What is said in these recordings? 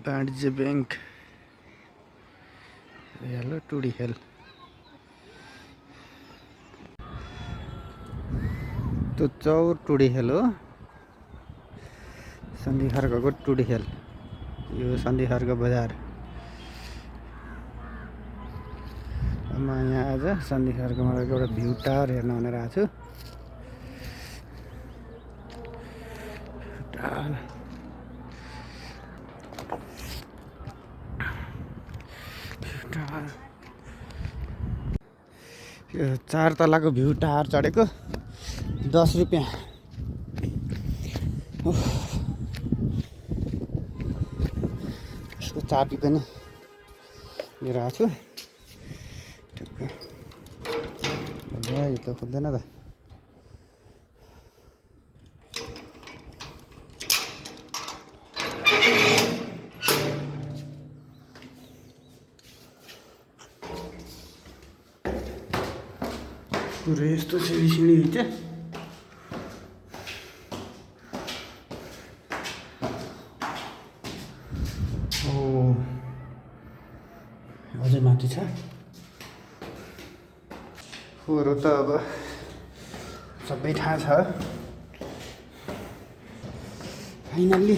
वाणिज्य bank hello टुडी hell तो चौर टुडी हेल हो सन्धि खर्कको टुडी हेल यो सन्धि खर्क बजार म यहाँ आज सन्धि खर्कमा एउटा भ्यू टावर हेर्न भनेर आएको छु। यो 4 तलाको भ्यू टावर चढेको 10 रुपैयाँ। यसको चाबी पनि लिएर आएको छु। यो त खुल्दैन त। पुरै यस्तो सिँढी हुन्छ। अझै माथि छ। फोहोर त अब सबै थाहा छ। फाइनल्ली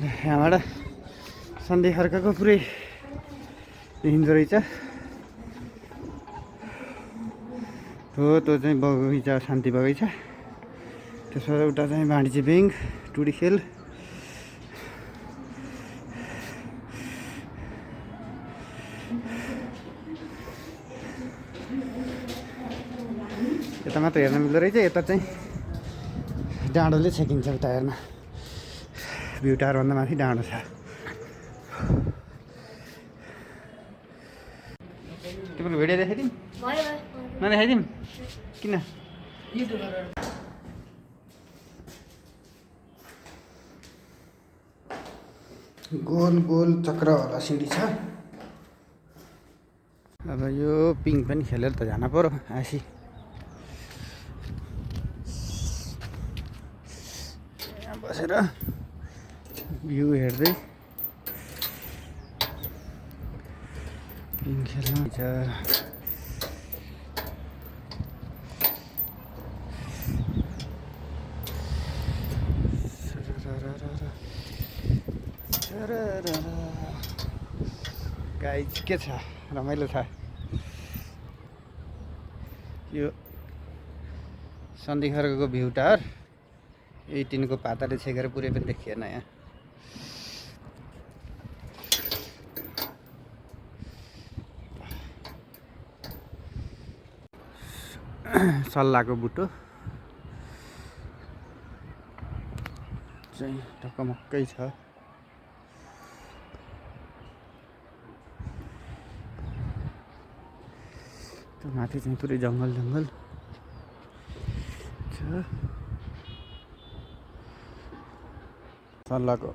यहाँबाट सन्धि खर्कको पुरै देखिँदो रहेछ। हो त्यो चाहिँ बगैँचा शान्ति बगैँचा। त्यसबाट उता चाहिँ वाणिज्य बैंक टुडी खेल। यता मात्र हेर्न मिल्दो रहेछ। यता चाहिँ डाँडोले छेकिन्छ उता हेर्न। भ्यू टावरभन्दा माथि डाँडो छ। तिम्रो भिडियो देखाइदिउँ? नदेखाइदिउँ? किन? गोल गोल चक्रवाला सिँढी छ। अब यो पिङ पनि खेलेर त जान पर्यो आसी। यहाँ बसेर भ्यू हेर्दै पिङ खेल्नु छ। गाइज के छ? रमाइलो छ। यो सन्धि खर्कको भ्यू टावर 18 को पाताले छेकेर पुरै पनि देखिएन यहाँ। सल्लाहको बुटो चाहिँ ढकमक्कै छ। त्यो माथि चाहिँ पुरै जङ्गल जङ्गल छ। सल्लाहको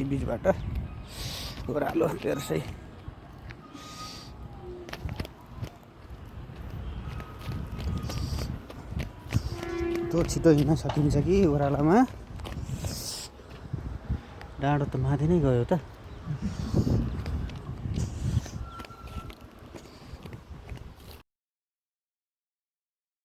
बिचबाट ओह्रालो तेर्सै। त्यो छिटो हिँड्न सकिन्छ कि ओह्रालोमा? डाँडो त माथि नै गयो त।